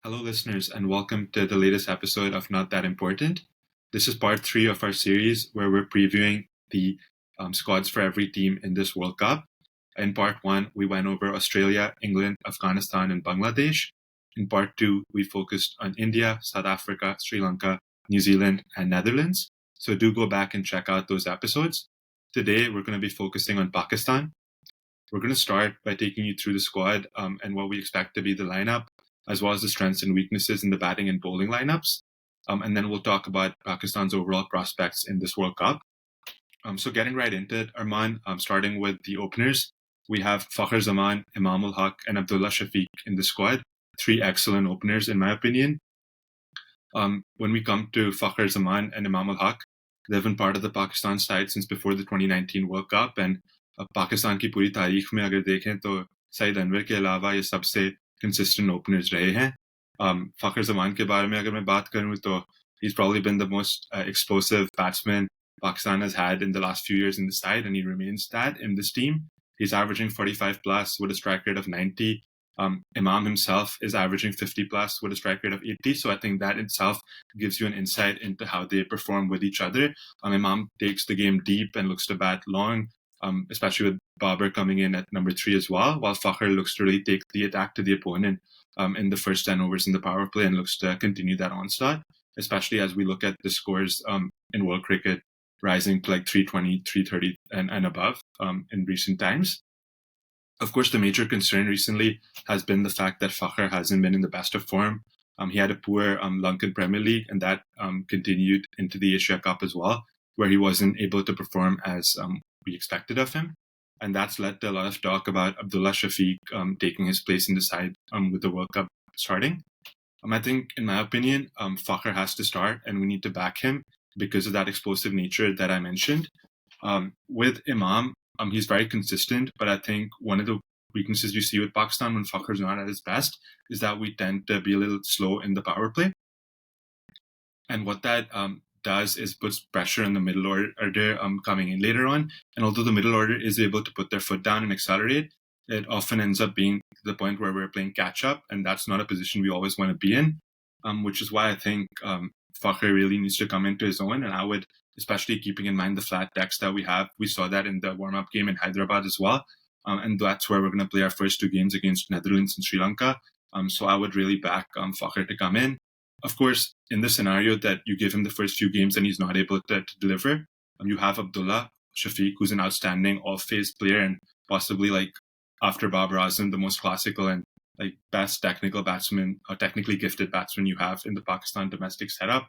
Hello, listeners, and welcome to the latest episode of Not That Important. This is part three of our series where we're previewing the squads for every team in this World Cup. In part one, we went over Australia, England, Afghanistan, and Bangladesh. In part two, we focused on India, South Africa, Sri Lanka, New Zealand, and Netherlands. So do go back and check out those episodes. Today, we're going to be focusing on Pakistan. We're going to start by taking you through the squad and what we expect to be the lineup, as well as the strengths and weaknesses in the batting and bowling lineups. And then we'll talk about Pakistan's overall prospects in this World Cup. So getting right into it, Arman, starting with the openers, we have Fakhar Zaman, Imam ul Haq, and Abdullah Shafiq in the squad. Three excellent openers, in my opinion. When we come to Fakhar Zaman and Imam ul Haq, they've been part of the Pakistan side since before the 2019 World Cup, and Pakistan की पूरी तारीख में अगर देखें तो सईद अनवर के अलावा ये सबसे consistent openers रहे हैं. फ़खर ज़मान के बारे में अगर मैं बात करूं तो he's probably been the most explosive batsman Pakistan has had in the last few years in the side, and he remains that in this team. He's averaging 45 plus with a strike rate of 90. Imam himself is averaging 50 plus with a strike rate of 80. So I think that itself gives you an insight into how they perform with each other. Imam takes the game deep and looks to bat long, especially with Babar coming in at number 3 as well, while Fakhar looks to really take the attack to the opponent in the first 10 overs in the power play and looks to continue that onslaught, especially as we look at the scores in world cricket rising to like 320, 330 and above in recent times. Of course, the major concern recently has been the fact that Fakhar hasn't been in the best of form. He had a poor Lankan Premier League, and that continued into the Asia Cup as well, where he wasn't able to perform as we expected of him. And that's led to a lot of talk about Abdullah Shafiq taking his place in the side with the World Cup starting. I think, in my opinion, Fakhar has to start, and we need to back him because of that explosive nature that I mentioned. With Imam, he's very consistent, but I think one of the weaknesses you see with Pakistan when Fakhr's not at his best is that we tend to be a little slow in the power play. And what that does is puts pressure on the middle order coming in later on. And although the middle order is able to put their foot down and accelerate, it often ends up being to the point where we're playing catch up, and that's not a position we always want to be in, which is why I think Fakhr really needs to come into his own. And I would, especially keeping in mind the flat decks that we have, we saw that in the warm-up game in Hyderabad as well. And that's where we're going to play our first two games against Netherlands and Sri Lanka. So I would really back Fakhr to come in. Of course, in the scenario that you give him the first few games and he's not able to deliver, you have Abdullah Shafiq, who's an outstanding off-phase player and possibly, like, after Babar Azam, the most classical and like best technical batsman or technically gifted batsman you have in the Pakistan domestic setup.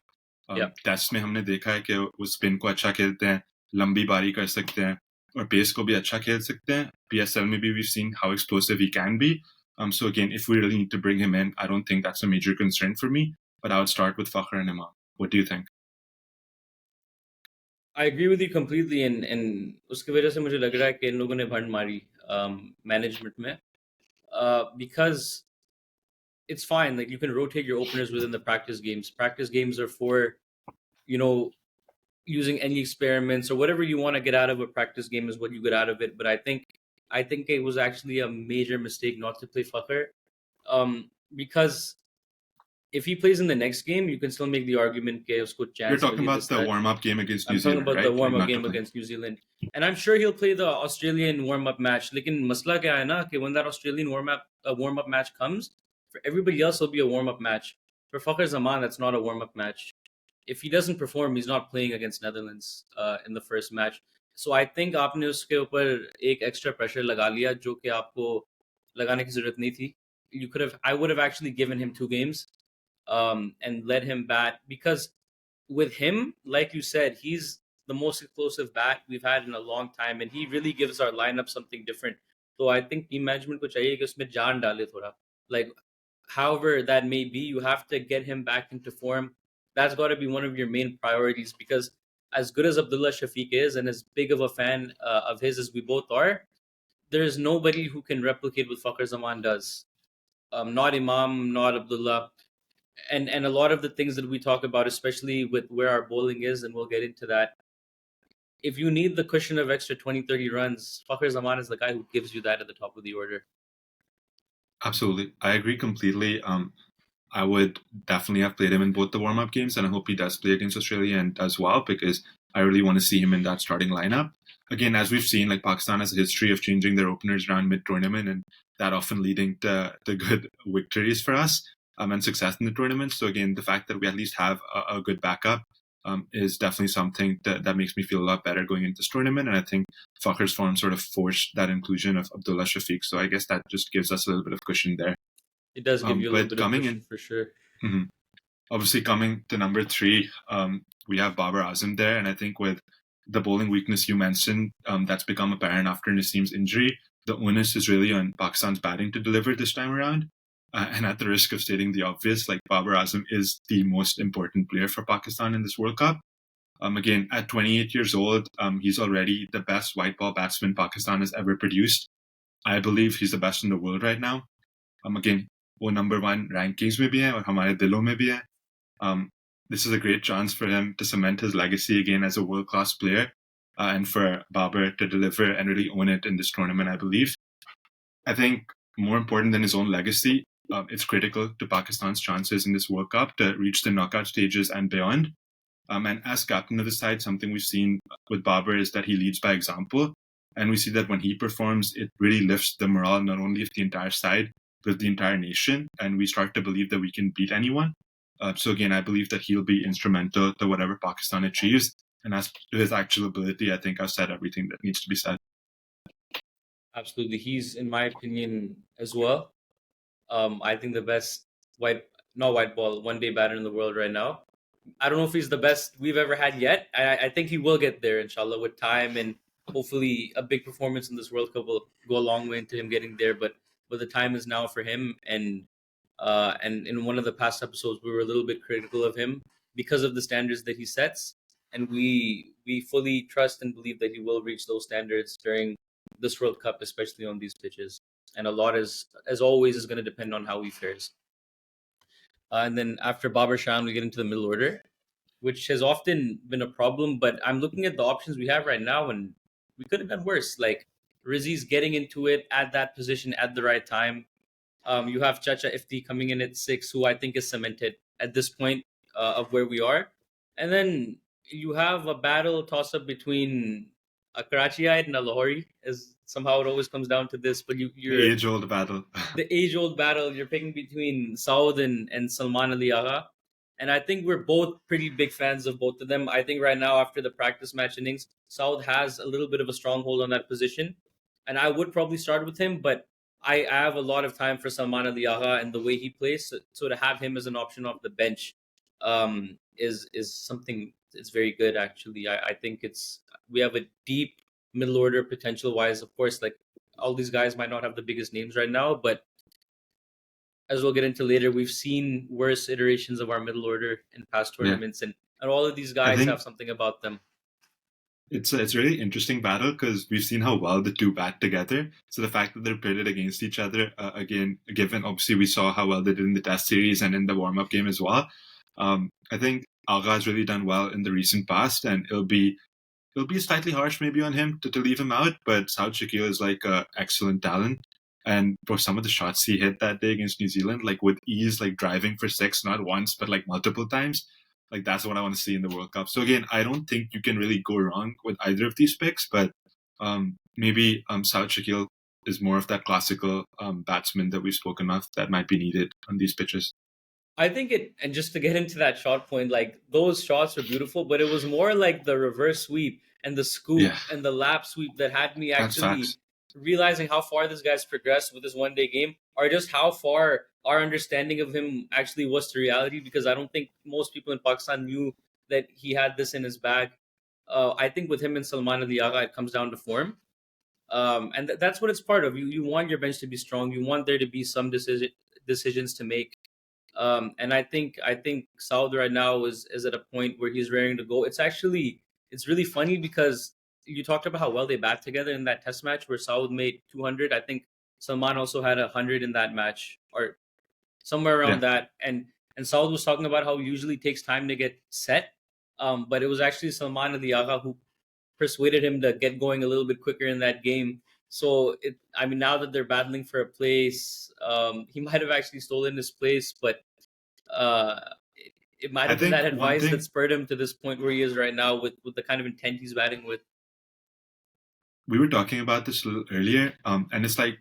Test में हमने देखा है कि वो spin को अच्छा खेलते हैं, लंबी बारी कर सकते हैं और पेस को भी अच्छा खेल सकते हैं. PSL में भी we've seen how explosive he can be. So again, if we really need to bring him in, I don't think that's a major concern for me. But I would start with Fakhr and Imam. What do you think? I agree with you completely, and उसकी वजह से मुझे लग रहा है कि इन लोगों ने भंड मारी management में, because it's fine. Like, you can rotate your openers within the practice games. Practice games are for, using any experiments or whatever you want to get out of a practice game is what you get out of it. But I think it was actually a major mistake not to play Fakhr, because if he plays in the next game, you can still make the argument that usko chance. You're talking about the warm-up game against New Zealand, I'm talking about the warm-up game against New Zealand. And I'm sure he'll play the Australian warm-up match. Lekin masla kya hai na, कि when that Australian warm-up match comes, for everybody else it'll be a warm-up match. For Fakhar Zaman, that's not a warm-up match. If he doesn't perform, he's not playing against Netherlands in the first match. So I think आपने उसके ऊपर एक extra pressure लगा लिया जो कि आपको लगाने की जरूरत नहीं थी. I would have actually given him 2 games. And let him bat, because with him, like you said, he's the most explosive bat we've had in a long time, and he really gives our lineup something different. So I think team management ko chahiye ki usme jaan dale thoda. Like, however that may be, you have to get him back into form. That's got to be one of your main priorities, because as good as Abdullah Shafiq is, and as big of a fan of his as we both are, there is nobody who can replicate what Fakhar Zaman does. Not Imam, not Abdullah. And a lot of the things that we talk about, especially with where our bowling is, and we'll get into that. If you need the cushion of extra 20, 30 runs, Fakhar Zaman is the guy who gives you that at the top of the order. Absolutely. I agree completely. I would definitely have played him in both the warm-up games, and I hope he does play against Australia and does well, because I really want to see him in that starting lineup. Again, as we've seen, like Pakistan has a history of changing their openers around mid-tournament, and that often leading to good victories for us and success in the tournament. So again, the fact that we at least have a good backup is definitely something that makes me feel a lot better going into this tournament. And I think Fakhr's form sort of forced that inclusion of Abdullah Shafiq. So I guess that just gives us a little bit of cushion there. It does give you a little But bit of coming cushion in, for sure. mhm. Obviously coming to number 3, we have Babar Azam there. And I think with the bowling weakness you mentioned, that's become apparent after Naseem's injury, the onus is really on Pakistan's batting to deliver this time around. And at the risk of stating the obvious, like Babar Azam is the most important player for Pakistan in this World Cup. Again, at 28 years old, he's already the best white ball batsman Pakistan has ever produced. I believe he's the best in the world right now. Again, वो number 1 rankings में भी है और हमारे दिलों में भी है. This is a great chance for him to cement his legacy again as a world-class player, and for Babar to deliver and really own it in this tournament, I believe. I think more important than his own legacy, it's critical to Pakistan's chances in this World Cup to reach the knockout stages and beyond. And as captain of the side, something we've seen with Babar is that he leads by example. And we see that when he performs, it really lifts the morale not only of the entire side, but of the entire nation. And we start to believe that we can beat anyone. So again, I believe that he'll be instrumental to whatever Pakistan achieves. And as to his actual ability, I think I've said everything that needs to be said. Absolutely, he's in my opinion as well. I think the best not white ball, one day batter in the world right now. I don't know if he's the best we've ever had yet. I think he will get there, inshallah, with time, and hopefully a big performance in this World Cup will go a long way into him getting there. But the time is now for him, and in one of the past episodes, we were a little bit critical of him because of the standards that he sets, and we fully trust and believe that he will reach those standards during this World Cup, especially on these pitches. And a lot is, as always, is going to depend on how he fares. And then after Babar Shan, we get into the middle order, which has often been a problem. But I'm looking at the options we have right now, and we could have done worse. Like Rizzi's getting into it at that position at the right time. You have Chacha Ifti coming in at 6, who I think is cemented at this point of where we are. And then you have a battle toss up between a Karachiite and a Lahori, as somehow it always comes down to this. But The age-old battle. the age old battle. You're picking between Saud and Salman Ali Agha. And I think we're both pretty big fans of both of them. I think right now, after the practice match innings, Saud has a little bit of a stronghold on that position. And I would probably start with him, but I have a lot of time for Salman Ali Agha and the way he plays. So to have him as an option off the bench is something it's very good, actually. I think we have a deep middle order potential wise. Of course, like all these guys might not have the biggest names right now, but as we'll get into later, we've seen worse iterations of our middle order in past Yeah. tournaments, and all of these I guys think have something about them. it's a really interesting battle because we've seen how well the two bat together. So the fact that they're pitted against each other, again, given obviously we saw how well they did in the Test series and in the warm-up game as well. I think Agha has really done well in the recent past, and it'll be slightly harsh maybe on him to leave him out. But Saud Shakil is like an excellent talent, and for some of the shots he hit that day against New Zealand, like with ease, like driving for 6, not once but like multiple times. Like that's what I want to see in the World Cup. So again, I don't think you can really go wrong with either of these picks, but maybe Saud Shakil is more of that classical batsman that we've spoken of that might be needed on these pitches. I think and just to get into that shot point, like those shots were beautiful, but it was more like the reverse sweep and the scoop Yeah, and the lap sweep that had me that's actually facts. realizing how far this guy's progressed with this one day game, or just how far our understanding of him actually was to reality. Because I don't think most people in Pakistan knew that he had this in his bag. I think with him and Salman Ali Agha, it comes down to form. And that's what it's part of. You want your bench to be strong. You want there to be some decisions to make. And I think Saud right now is at a point where he's raring to go. It's really funny because you talked about how well they bat together in that test match where Saud made 200. I think Salman also had 100 in that match or somewhere Yeah, around that. And Saud was talking about how it usually takes time to get set. But it was actually Salman Ali Agha who persuaded him to get going a little bit quicker in that game. So I mean, now that they're battling for a place, he might have actually stolen his place, but It might I have been think that one advice that thing spurred him to this point where he is right now with the kind of intent he's batting with. we were talking about this a little earlier, and it's like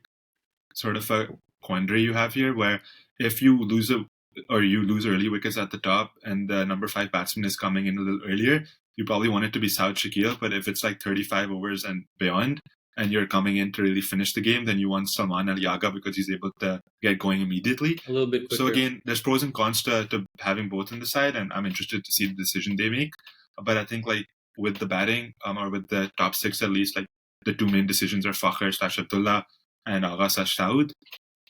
sort of a quandary you have here, where if you lose you lose early wickets at the top, and the number 5 batsman is coming in a little earlier, you probably want it to be Saud Shakil. But if it's like 35 overs and beyond, and you're coming in to really finish the game, then you want Salman Al Yaga because he's able to get going immediately. A little bit So quicker. again, there's pros and cons to having both in the side, and I'm interested to see the decision they make. But I think like with the batting, or with the top 6 at least, like the two main decisions are Fakhr/Abdullah and Agha/Saud.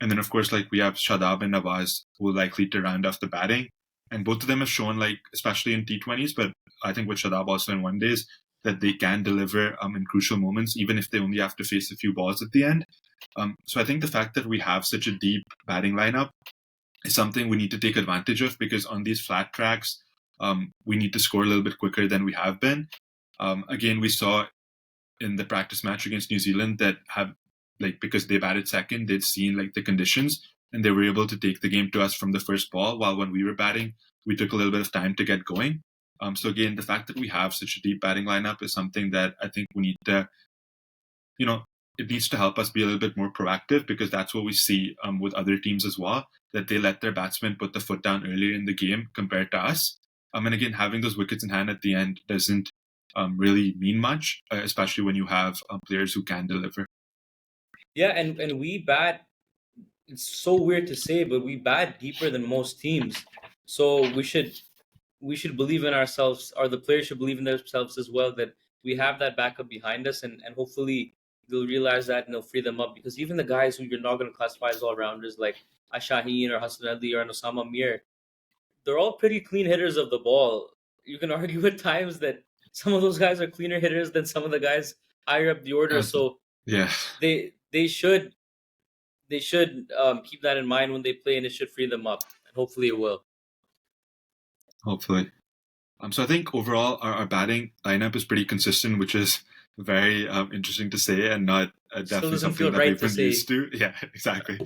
And then of course like we have Shadab and Nawaz who are likely to round off the batting. And both of them have shown, like especially in T20s, but I think with Shadab also in one days, that they can deliver in crucial moments, even if they only have to face a few balls at the end. So I think the fact that we have such a deep batting lineup is something we need to take advantage of, because on these flat tracks, we need to score a little bit quicker than we have been. Again, we saw in the practice match against New Zealand that have, like, because they batted second, they'd seen like the conditions and they were able to take the game to us from the first ball, while when we were batting, we took a little bit of time to get going. So again, the fact that we have such a deep batting lineup is something that I think we need to, it needs to help us be a little bit more proactive, because that's what we see with other teams as well, that they let their batsmen put the foot down earlier in the game compared to us. And again, having those wickets in hand at the end doesn't really mean much, especially when you have players who can deliver. Yeah, and we bat. It's so weird to say, but we bat deeper than most teams. So we should believe in ourselves, or the players should believe in themselves as well, that we have that backup behind us, and hopefully they'll realize that and they'll free them up, because even the guys who you're not going to classify as all rounders like Ashaheen or Hassan Ali or an Osama Mir, they're all pretty clean hitters of the ball. You can argue at times that some of those guys are cleaner hitters than some of the guys higher up the order. So Yeah, they should keep that in mind when they play, and it should free them up, and hopefully it will. hopefully. So I think overall our batting lineup is pretty consistent, which is very interesting to say, and not Still definitely doesn't something feel that right we've to been say. used to. Yeah, exactly.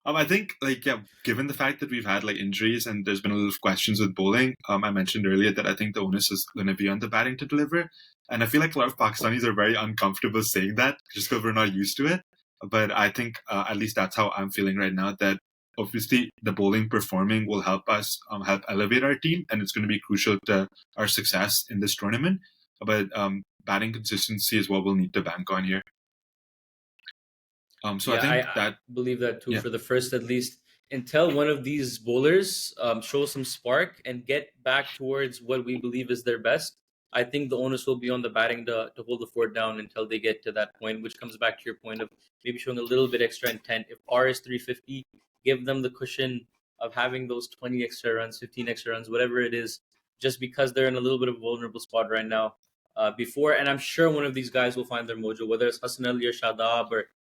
I think, like, yeah, given the fact that we've had like injuries and there's been a lot of questions with bowling, I mentioned earlier that I think the onus is going to be on the batting to deliver. And I feel like a lot of Pakistanis are very uncomfortable saying that just because we're not used to it. But I think at least that's how I'm feeling right now, that obviously the bowling performing will help us help elevate our team, and it's going to be crucial to our success in this tournament. But batting consistency is what we'll need to bank on here. So I Yeah, I, think I that, believe that too yeah. for the first at least, until one of these bowlers show some spark and get back towards what we believe is their best. I think the onus will be on the batting to hold the fort down until they get to that point, which comes back to your point of maybe showing a little bit extra intent. If R is 350, give them the cushion of having those 20 extra runs, 15 extra runs, whatever it is, just because they're in a little bit of a vulnerable spot right now. Before, and I'm sure one of these guys will find their mojo, whether it's Hassan Ali or Shadab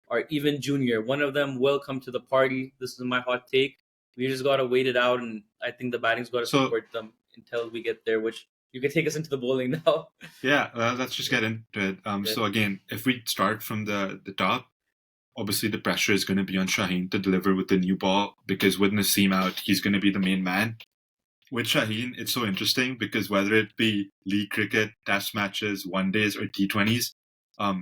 or even Junior. One of them will come to the party. This is my hot take. We just gotta wait it out, and I think the batting's got to So support them until we get there. Which you can take us into the bowling now. yeah, let's just get into it. Yeah. So again, if we start from the top, obviously the pressure is going to be on Shaheen to deliver with the new ball, because with Naseem out, he's going to be the main man. With Shaheen, it's so interesting because whether it be league cricket, test matches, one days, or T20s,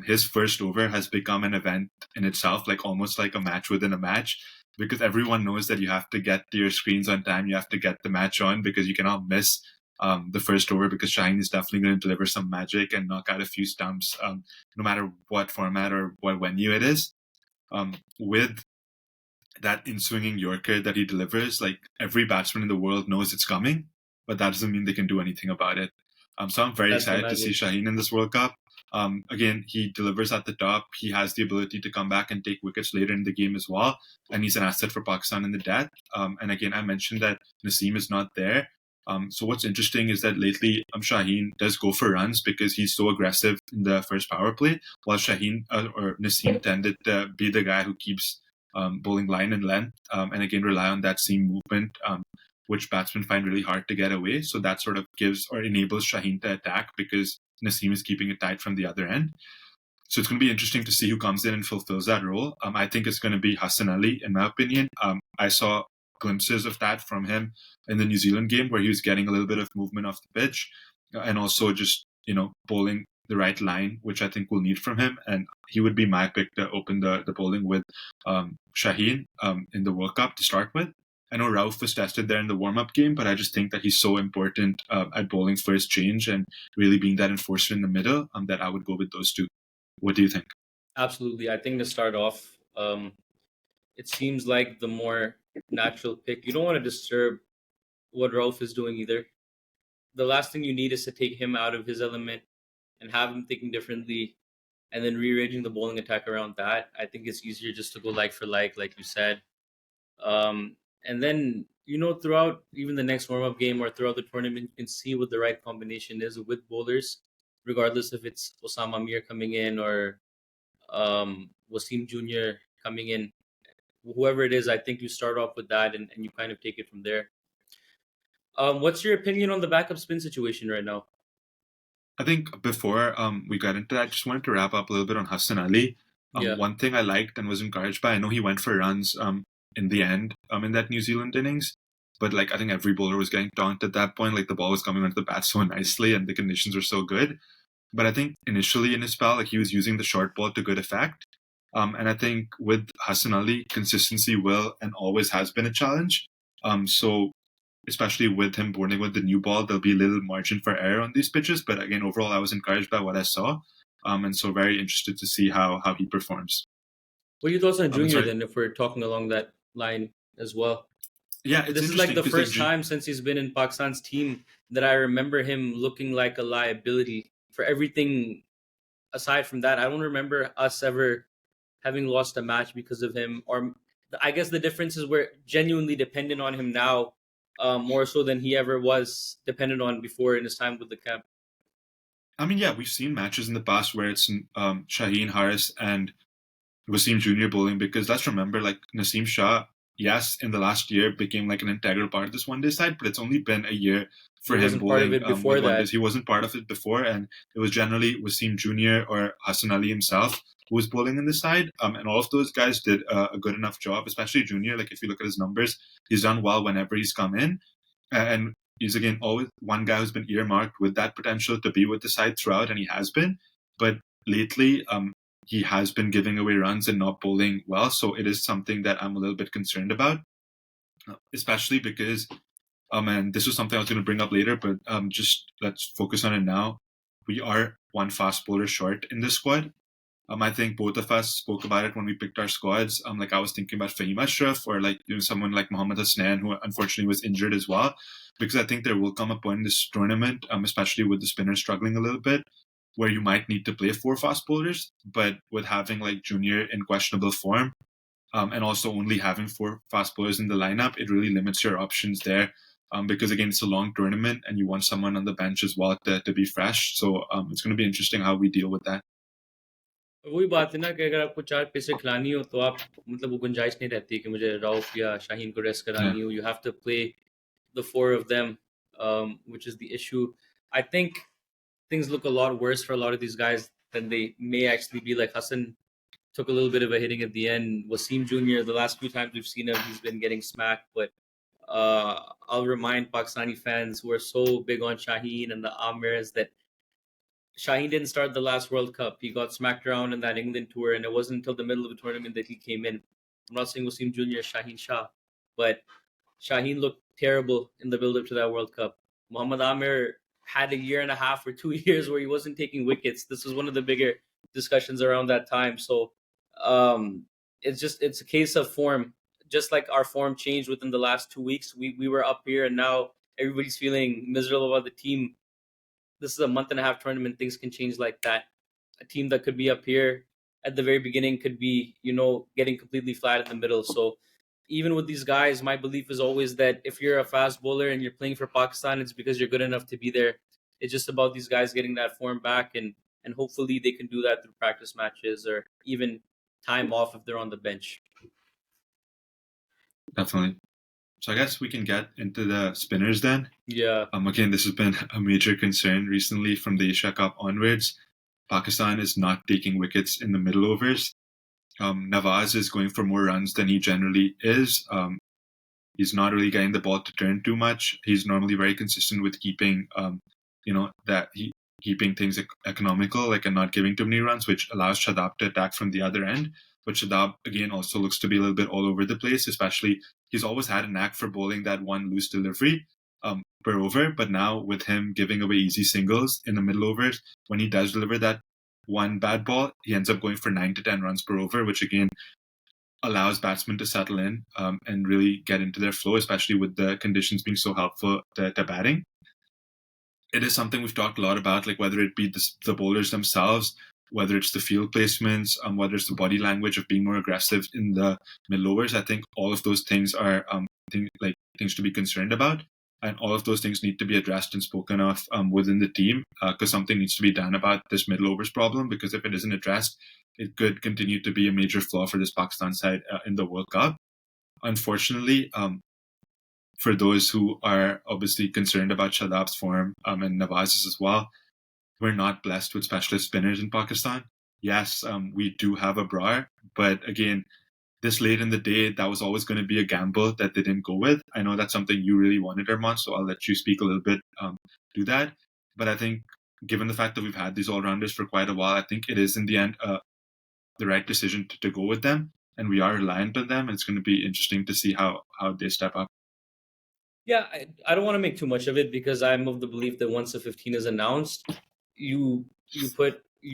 his first over has become an event in itself, like almost like a match within a match, because everyone knows that you have to get to your screens on time, you have to get the match on, because you cannot miss the first over, because Shaheen is definitely going to deliver some magic and knock out a few stumps, no matter what format or what venue it is. With that in swinging Yorker that he delivers, like every batsman in the world knows it's coming, but that doesn't mean they can do anything about it. So I'm very That's the excited to see magic. Shaheen in this World Cup. Again, he delivers at the top. He has the ability to come back and take wickets later in the game as well, and he's an asset for Pakistan in the death. And again, I mentioned that Naseem is not there. So what's interesting is that lately Shaheen does go for runs because he's so aggressive in the first power play, while Shaheen or Naseem tended to be the guy who keeps bowling line and length, and again rely on that seam movement, which batsmen find really hard to get away. So that sort of gives or enables Shaheen to attack because Naseem is keeping it tight from the other end. So it's going to be interesting to see who comes in and fulfills that role. I think it's going to be Hassan Ali, in my opinion. I saw a glimpses of that from him in the New Zealand game, where he was getting a little bit of movement off the pitch, and also just bowling the right line, which I think we'll need from him. And he would be my pick to open the bowling with Shaheen in the World Cup to start with. I know Rauf was tested there in the warm-up game, but I just think that he's so important at bowling for his change and really being that enforcer in the middle that I would go with those two. What do you think? Absolutely. I think to start off, it seems like the more natural pick. You don't want to disturb what Rolf is doing either. The last thing you need is to take him out of his element and have him thinking differently and then rearranging the bowling attack around that. I think it's easier just to go like you said. And then, throughout even the next warm up game or throughout the tournament, you can see what the right combination is with bowlers, regardless if it's Osama Mir coming in or Wasim Jr. coming in. Whoever it is, I think you start off with that and you kind of take it from there. What's your opinion on the backup spin situation right now? I think before we got into that, I just wanted to wrap up a little bit on Hassan Ali. Yeah. One thing I liked and was encouraged by, I know he went for runs in the end in that New Zealand innings, but like I think every bowler was getting taunted at that point. Like the ball was coming onto the bat so nicely and the conditions were so good. But I think initially in his spell, like he was using the short ball to good effect. And I think with Hassan Ali, consistency will and always has been a challenge. So especially with him bowling with the new ball, there'll be a little margin for error on these pitches. But again, overall, I was encouraged by what I saw. And so very interested to see how he performs. What are your thoughts on Junior sorry. then, if we're talking along that line as well? Yeah, This is like the first time since he's been in Pakistan's team that I remember him looking like a liability. For everything aside from that, I don't remember us ever having lost a match because of him. Or I guess the difference is we're genuinely dependent on him now, more so than he ever was dependent on before in his time with the camp. I mean, yeah, we've seen matches in the past where it's Shaheen, Haris, and Wasim Jr. bowling, because let's remember, like Naseem Shah, yes, in the last year became like an integral part of this one day side, but it's only been a year for him bowling part of it before with that. one days. He wasn't part of it before, and it was generally Wasim Jr. or Hassan Ali himself who was bowling in the side, and all of those guys did a good enough job, especially Junior. Like if you look at his numbers, he's done well whenever he's come in, and he's again always one guy who's been earmarked with that potential to be with the side throughout, and he has been. But lately, he has been giving away runs and not bowling well, so it is something that I'm a little bit concerned about, especially because, and this was something I was going to bring up later, but just let's focus on it now. We are one fast bowler short in this squad. I think both of us spoke about it when we picked our squads. Like I was thinking about Fahim Ashraf or like someone like Mohammad Hasnain, who unfortunately was injured as well, because I think there will come a point in this tournament, especially with the spinners struggling a little bit, where you might need to play 4 fast bowlers, but with having like Junior in questionable form, and also only having 4 fast bowlers in the lineup, it really limits your options there. Because again, it's a long tournament and you want someone on the bench as well to be fresh. So it's going to be interesting how we deal with that. वही बात है ना कि अगर आपको 4 pacer खिलानी हो तो आप मतलब वो गुंजाइश नहीं रहती कि मुझे रऊफ या शाहीन को रेस्ट करानी हो. You have to play the 4 of them, which is the issue. I think things look a lot worse for a lot of these guys than they may actually be. Like Hassan took a little bit of a hitting at the end. Wasim Jr., the last few times we've seen him, he's been getting smacked. But I'll remind Pakistani fans who are so big on Shaheen and the Amirs that Shaheen didn't start the last World Cup. He got smacked around in that England tour, and it wasn't until the middle of the tournament that he came in. I'm not saying Wasim Jr. is Shaheen Shah, but Shaheen looked terrible in the build-up to that World Cup. Muhammad Amir had a year and a half or 2 years where he wasn't taking wickets. This was one of the bigger discussions around that time. So it's a case of form. Just like our form changed within the last 2 weeks, we were up here and now everybody's feeling miserable about the team. This is a month and a half tournament. Things can change like that. A team that could be up here at the very beginning could be, getting completely flat in the middle. So even with these guys, my belief is always that if you're a fast bowler and you're playing for Pakistan, it's because you're good enough to be there. It's just about these guys getting that form back, and hopefully they can do that through practice matches or even time off if they're on the bench. Definitely. So I guess we can get into the spinners then. Yeah. Again, this has been a major concern recently from the Asia Cup onwards. Pakistan is not taking wickets in the middle overs. Nawaz is going for more runs than he generally is. He's not really getting the ball to turn too much. He's normally very consistent with keeping, keeping things economical, like, and not giving too many runs, which allows Shadab to attack from the other end. But Shadab, again, also looks to be a little bit all over the place, especially he's always had a knack for bowling that one loose delivery per over. But now with him giving away easy singles in the middle overs, when he does deliver that one bad ball, he ends up going for 9 to 10 runs per over, which again allows batsmen to settle in and really get into their flow, especially with the conditions being so helpful to batting. It is something we've talked a lot about, like whether it be the bowlers themselves, whether it's the field placements, whether it's the body language of being more aggressive in the middle overs. I think all of those things are things to be concerned about, and all of those things need to be addressed and spoken of within the team, because something needs to be done about this middle overs problem. Because if it isn't addressed, it could continue to be a major flaw for this Pakistan side in the World Cup. Unfortunately, for those who are obviously concerned about Shadab's form and Nawaz's as well, we're not blessed with specialist spinners in Pakistan. Yes, we do have a Brar, but again, this late in the day, that was always going to be a gamble that they didn't go with. I know that's something you really wanted, Arman, so I'll let you speak a little bit to that. But I think, given the fact that we've had these all-rounders for quite a while, I think it is in the end the right decision to go with them, and we are reliant on them. And it's going to be interesting to see how they step up. Yeah, I don't want to make too much of it because I'm of the belief that once the 15 is announced, you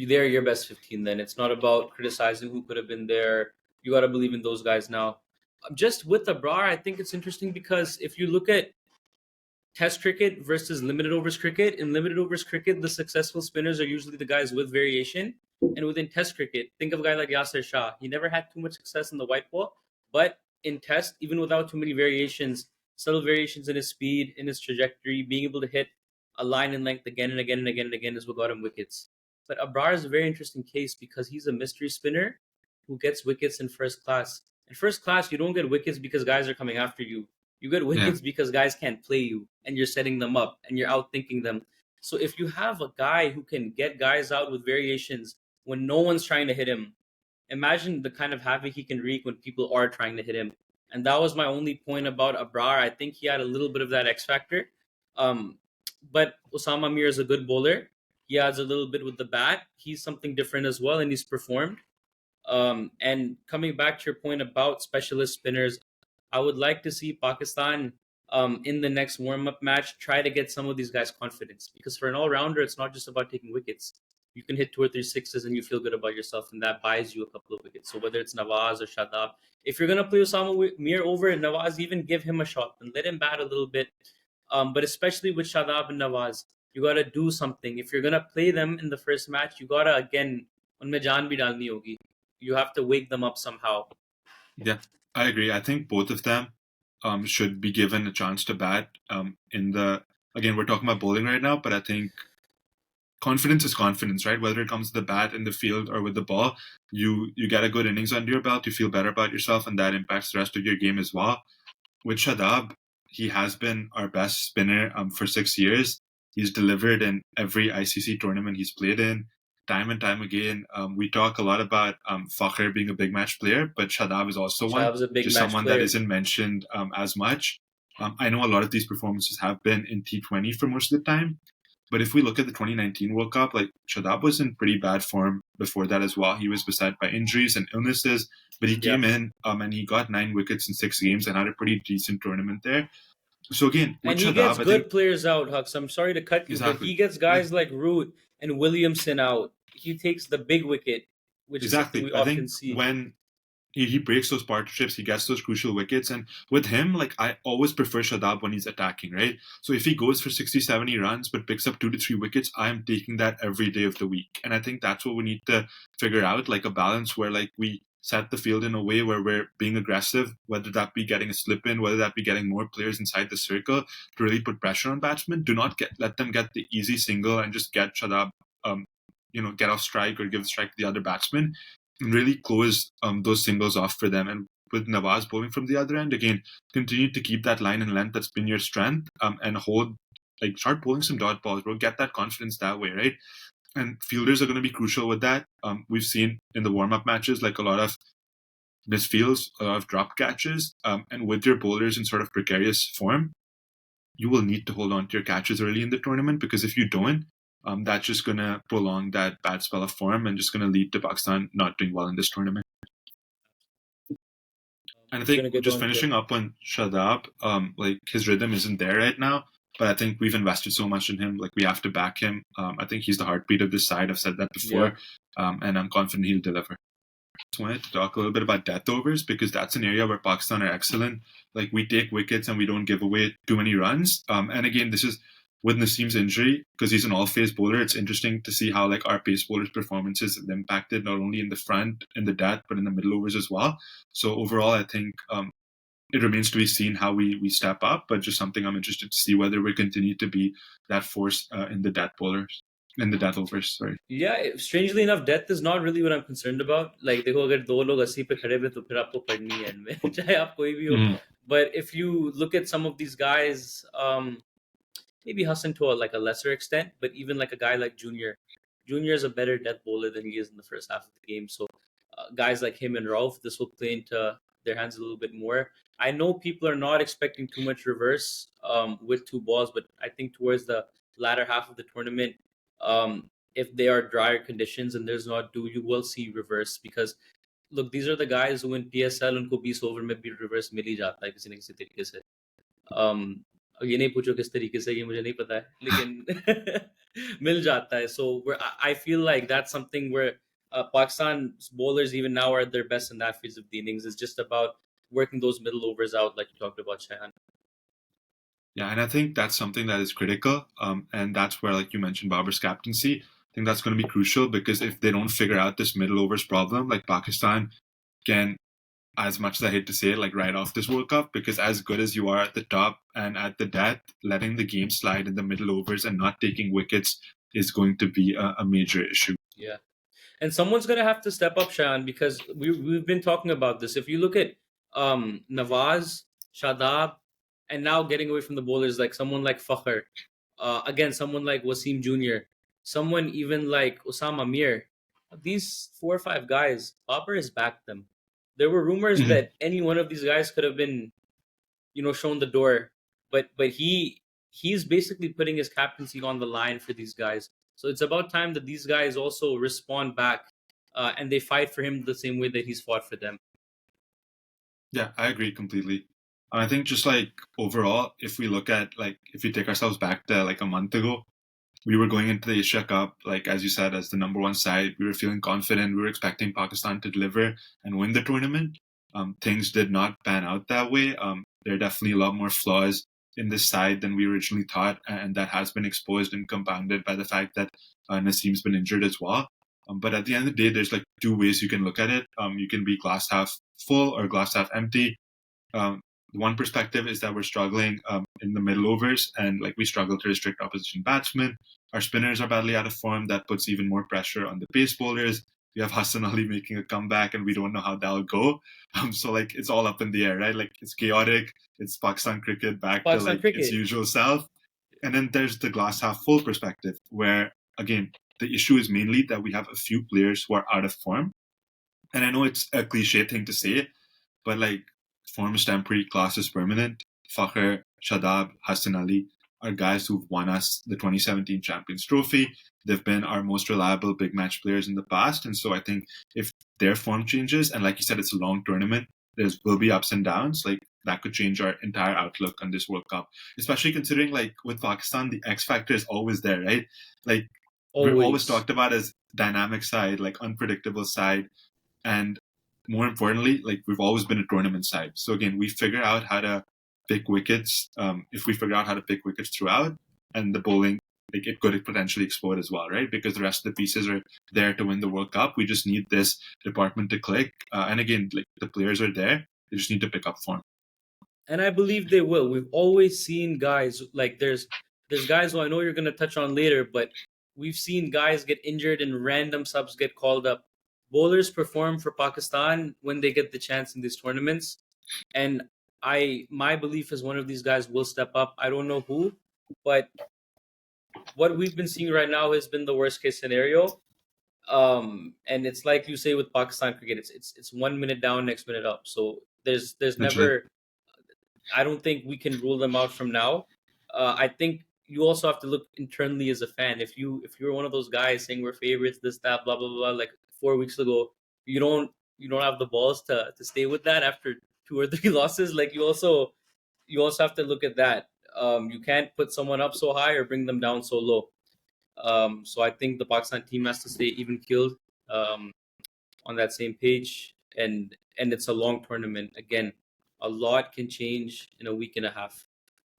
they're your best 15. Then it's not about criticizing who could have been there. You got to believe in those guys now. Just with Abrar, I think it's interesting because if you look at Test cricket versus limited overs cricket, in limited overs cricket, the successful spinners are usually the guys with variation. And within Test cricket, think of a guy like Yasir Shah. He never had too much success in the white ball, but in Test, even without too many variations, subtle variations in his speed, in his trajectory, being able to hit a line in length again and again and again and again is what got him wickets. But Abrar is a very interesting case because he's a mystery spinner who gets wickets in first class. In first class, you don't get wickets because guys are coming after you. You get wickets because guys can't play you and you're setting them up and you're outthinking them. So if you have a guy who can get guys out with variations when no one's trying to hit him, imagine the kind of havoc he can wreak when people are trying to hit him. And that was my only point about Abrar. I think he had a little bit of that X factor. But Osama Mir is a good bowler. He adds a little bit with the bat. He's something different as well, and he's performed. And coming back to your point about specialist spinners, I would like to see Pakistan in the next warm-up match try to get some of these guys confidence, because for an all-rounder, it's not just about taking wickets. You can hit 2 or 3 sixes and you feel good about yourself, and that buys you a couple of wickets. So whether it's Nawaz or Shadab, if you're gonna play Osama Mir over and Nawaz, even give him a shot and let him bat a little bit. But especially with Shadab and Nawaz, you gotta do something. If you're gonna play them in the first match, you gotta again unme jaan bhi dalni hogi. You have to wake them up somehow. Yeah, I agree. I think both of them should be given a chance to bat. Again, we're talking about bowling right now, but I think confidence is confidence, right? Whether it comes to the bat in the field or with the ball, you get a good innings under your belt, you feel better about yourself, and that impacts the rest of your game as well. With Shadab, he has been our best spinner for 6 years. He's delivered in every ICC tournament he's played in, time and time again. We talk a lot about Fakhr being a big match player, but Shadab is also Shadab's a big just match someone player. that isn't mentioned as much. I know a lot of these performances have been in T20 for most of the time, but if we look at the 2019 World Cup, like Shadab was in pretty bad form before that as well. He was beset by injuries and illnesses, but he came in and he got 9 wickets in 6 games and had a pretty decent tournament there. So again, with And he Shadab, gets good players out, Hux. I'm sorry to cut you, exactly. but he gets guys like Root and Williamson out. He takes the big wicket, which is something we often see. When he breaks those partnerships, he gets those crucial wickets. And with him, like, I always prefer Shadab when he's attacking, right? So if he goes for 60, 70 runs but picks up 2 to 3 wickets, I'm taking that every day of the week. And I think that's what we need to figure out, like a balance where like we set the field in a way where we're being aggressive, whether that be getting a slip in, whether that be getting more players inside the circle to really put pressure on batsmen. Do not let them get the easy single and just get Shadab, get off strike or give the strike to the other batsman. Really close those singles off for them. And with Nawaz bowling from the other end, again, continue to keep that line and length that's been your strength and start bowling some dot balls, bro. Get that confidence that way, right? And fielders are going to be crucial with that. We've seen in the warm-up matches, like a lot of this feels a lot of drop catches, and with your bowlers in sort of precarious form, you will need to hold on to your catches early in the tournament, because if you don't, that's just going to prolong that bad spell of form and just going to lead to Pakistan not doing well in this tournament. And I We're gonna think get just on to finishing up on Shadab, like his rhythm isn't there right now, but I think we've invested so much in him. Like we have to back him. I think he's the heartbeat of this side. I've said that before, and I'm confident he'll deliver. Just wanted to talk a little bit about death overs, because that's an area where Pakistan are excellent. Like we take wickets and we don't give away too many runs. And again, this is with Naseem's injury, because he's an all-phase bowler. It's interesting to see how like our pace bowlers' performances have impacted not only in the front in the death but in the middle overs as well. So overall, I think it remains to be seen how we step up, but just something I'm interested to see whether we continue to be that force in the death bowlers, in the death overs. Sorry. Yeah, strangely enough, death is not really what I'm concerned about. Like, देखो अगर दो लोग 80 पे खड़े हुए तो फिर आपको पढ़नी है end में चाहे आप कोई भी हो. Mm-hmm. But if you look at some of these guys, maybe Hassan to like a lesser extent, but even like a guy like Junior. Junior is a better death bowler than he is in the first half of the game. So guys like him and Rolf, this will play into their hands a little bit more. I know people are not expecting too much reverse with two balls, but I think towards the latter half of the tournament, if they are drier conditions and there's not dew, you will see reverse because look, these are the guys who in PSL उनको 20 over में भी reverse मिल ही जाता है किसी न किसी तरीके से. ये नहीं पूछो किस तरीके से, ये मुझे नहीं पता है, लेकिन मिल जाता है. So I feel like that's something where Pakistan's bowlers even now are at their best in that phase of the innings. It's just about working those middle overs out, like you talked about, Shayan. Yeah, and I think that's something that is critical. And that's where, like you mentioned, Babar's captaincy. I think that's going to be crucial, because if they don't figure out this middle overs problem, like Pakistan can, as much as I hate to say it, like right off this World Cup, because as good as you are at the top and at the death, letting the game slide in the middle overs and not taking wickets is going to be a major issue. Yeah. And someone's going to have to step up, Shayan, because we've been talking about this. If you look at Nawaz, Shadab, and now getting away from the bowlers, like someone like Fakhr, again, someone like Wasim Jr., someone even like Osama Mir, these 4 or 5 guys, Babar has backed them. There were rumors Mhm. that any one of these guys could have been, shown the door, but he's basically putting his captaincy on the line for these guys. So it's about time that these guys also respond back, and they fight for him the same way that he's fought for them. Yeah, I agree completely. I think just like overall, if we look at like if we take ourselves back to like a month ago, we were going into the Asia Cup, like as you said, as the number one side. We were feeling confident. We were expecting Pakistan to deliver and win the tournament. Things did not pan out that way. There are definitely a lot more flaws in this side than we originally thought, and that has been exposed and compounded by the fact that Naseem's been injured as well. But at the end of the day, there's like two ways you can look at it. You can be glass half full or glass half empty. Um, one perspective is that we're struggling in the middle overs, and like we struggle to restrict opposition batsmen. Our spinners are badly out of form. That puts even more pressure on the pace bowlers. We have Hassan Ali making a comeback, and we don't know how that'll go. So like it's all up in the air, right? Like it's chaotic. It's Pakistan cricket back to Pakistan like its cricket. usual self. And then there's the glass half full perspective, where again the issue is mainly that we have a few players who are out of form. And I know it's a cliche thing to say, but like form is temporary, class is permanent. Fakhr, Shadab, Hassan Ali are guys who've won us the 2017 Champions Trophy. They've been our most reliable big match players in the past. And so I think if their form changes, and like you said, it's a long tournament, there will be ups and downs, like that could change our entire outlook on this World Cup. Especially considering like with Pakistan, the X factor is always there, right? Like we're always Always. talked about as dynamic side, like unpredictable side. And more importantly, like we've always been a tournament side. So again, we figure out how to pick wickets. If we figure out how to pick wickets throughout, and the bowling, like it could potentially explode as well, right? Because the rest of the pieces are there to win the World Cup. We just need this department to click. And again, like the players are there. They just need to pick up form. And I believe they will. We've always seen guys like there's guys who I know you're going to touch on later, but we've seen guys get injured and random subs get called up. Bowlers perform for Pakistan when they get the chance in these tournaments, and my belief is one of these guys will step up. I don't know who, but what we've been seeing right now has been the worst case scenario. And it's like you say with Pakistan cricket, it's 1 minute down, next minute up. So there's That's right. never. I don't think we can rule them out from now. I think you also have to look internally as a fan. If you're one of those guys saying we're favorites, this that blah blah blah, like 4 weeks ago, you don't have the balls to stay with that after two or three losses. Like you also have to look at that. You can't put someone up so high or bring them down so low. So I think the Pakistan team has to stay even keeled, um, on that same page, and it's a long tournament. Again, a lot can change in a week and a half.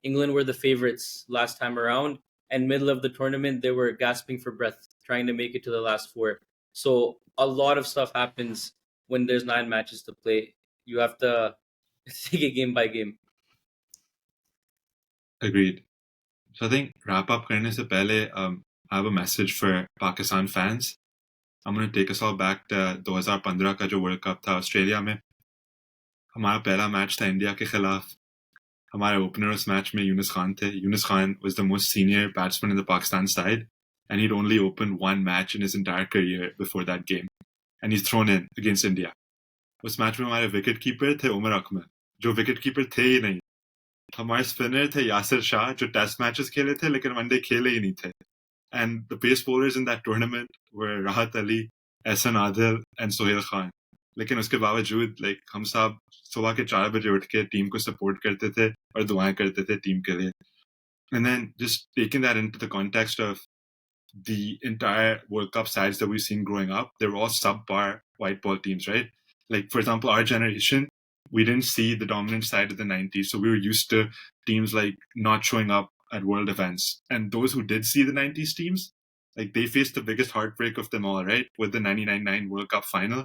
England were the favorites last time around, and middle of the tournament they were gasping for breath, trying to make it to the last four. So a lot of stuff happens when there's 9 matches to play. You have to take it game by game. Agreed. So I think wrap up करने से पहले I have a message for Pakistan fans. I'm going to take us all back to 2015 का जो world cup था Australia में. हमारा पहला match था इंडिया के खिलाफ. हमारे ओपनर उस मैच में यूनुस खान थे. Yunus Khan was the most senior batsman in the Pakistan side, and he'd only opened one match in his entire career before that game. And he's thrown in against India. उस match में हमारे wicket keeper थे उमर अकमल, जो wicket keeper थे ही नहीं. हमारे spinner थे यासिर शाह, जो टेस्ट मैचेस खेले थे लेकिन वनडे खेले ही नहीं थे. And the pace bowlers in that tournament were Rahat Ali, Ehsan Adil, and Sohail Khan. लेकिन उसके बावजूद हम सब सुबह के 4 बजे उठ के टीम को सपोर्ट करते थे और दुआएं करते थे टीम के लिए. And then just taking that into the context of the entire World Cup sides that we've seen growing up, they were all subpar white ball teams, right? Like, for example, our generation, we didn't see the dominant side of the 90s. So we were used to teams like not showing up at world events. And those who did see the 90s teams, they faced the biggest heartbreak of them all, right? With the 99 World Cup final.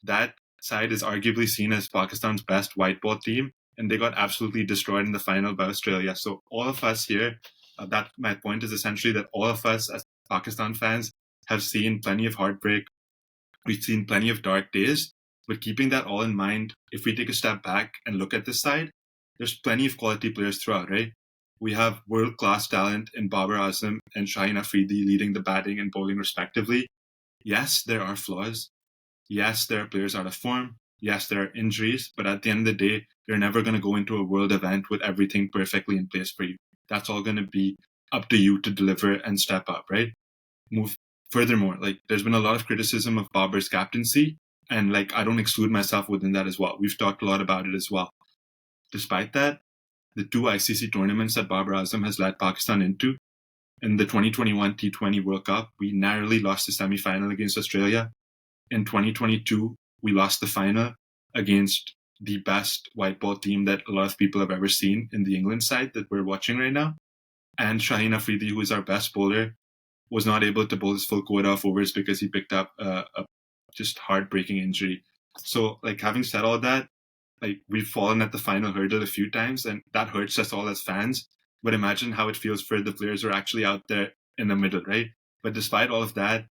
That side is arguably seen as Pakistan's best white ball team. And they got absolutely destroyed in the final by Australia. So all of us here, that my point is essentially that all of us as Pakistan fans have seen plenty of heartbreak. We've seen plenty of dark days. But keeping that all in mind, if we take a step back and look at this side, there's plenty of quality players throughout, right? We have world-class talent in Babar Azam and Shaheen Afridi leading the batting and bowling respectively. Yes, there are flaws. Yes, there are players out of form. Yes, there are injuries. But at the end of the day, you're never going to go into a world event with everything perfectly in place for you. That's all going to be up to you to deliver and step up, right? Furthermore, there's been a lot of criticism of Babar's captaincy, and I don't exclude myself within that as well. We've talked a lot about it as well. Despite that, the 2 ICC tournaments that Babar Azam has led Pakistan into, in the 2021 T20 World Cup, we narrowly lost the semi-final against Australia. In 2022, we lost the final against the best white ball team that a lot of people have ever seen in the England side that we're watching right now. And Shaheen Afridi, who is our best bowler, was not able to bowl his full quota of overs because he picked up a just heartbreaking injury. So, having said all that, we've fallen at the final hurdle a few times, and that hurts us all as fans. But imagine how it feels for the players who are actually out there in the middle, right? But despite all of that,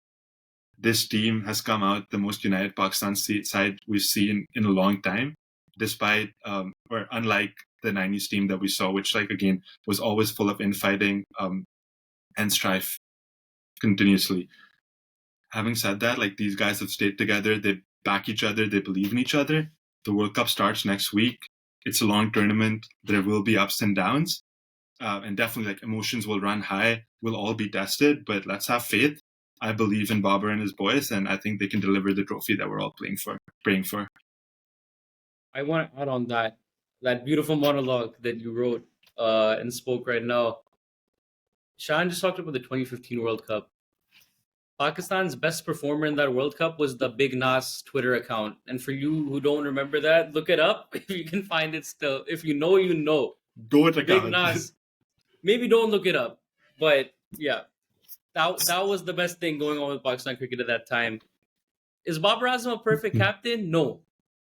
this team has come out the most united Pakistan side we've seen in a long time, despite or unlike the 90s team that we saw, which again was always full of infighting and strife continuously. Having said that, these guys have stayed together, they back each other, they believe in each other. The World Cup starts next week. It's a long tournament. There will be ups and downs. And definitely emotions will run high. We'll all be tested, but let's have faith. I believe in Babar and his boys, and I think they can deliver the trophy that we're all praying for. I want to add on that beautiful monologue that you wrote and spoke right now. Shayan just talked about the 2015 World Cup. Pakistan's best performer in that World Cup was the Big Nas Twitter account. And for you who don't remember that, look it up if you can find it still. If you know, you know. Goat Big account. Nas. Maybe don't look it up. But yeah, that was the best thing going on with Pakistan cricket at that time. Is Babar Azam a perfect captain? No,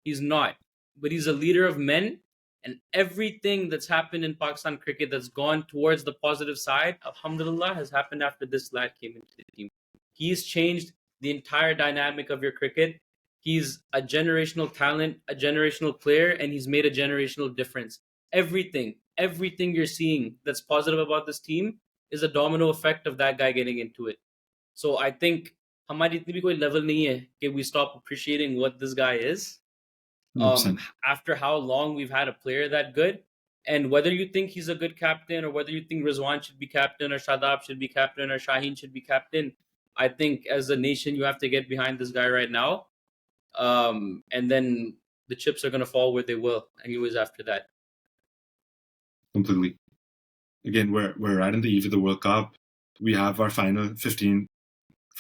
he's not. But he's a leader of men. And everything that's happened in Pakistan cricket that's gone towards the positive side, alhamdulillah, has happened after this lad came into the team. He's changed the entire dynamic of your cricket. He's a generational talent, a generational player, and he's made a generational difference. Everything you're seeing that's positive about this team is a domino effect of that guy getting into it. So I think हमारी इतनी भी कोई level नहीं है कि we stop appreciating what this guy is. 100%. After how long we've had a player that good, and whether you think he's a good captain or whether you think Rizwan should be captain or Shadab should be captain or Shaheen should be captain, I think as a nation you have to get behind this guy right now. And then the chips are going to fall where they will anyways after that. Completely. Again, we're right on the eve of the World Cup. We have our final 15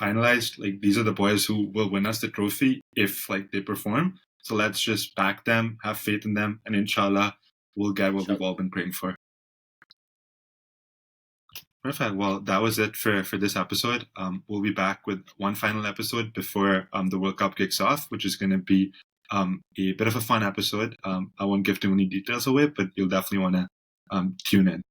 finalized. Like, these are the boys who will win us the trophy if like they perform. So let's just back them, have faith in them, and inshallah we'll get what we've all been praying for. Perfect. Well, that was it for this episode. We'll be back with one final episode before the World Cup kicks off, which is going to be a bit of a fun episode. I won't give too many details away, but you'll definitely want to tune in.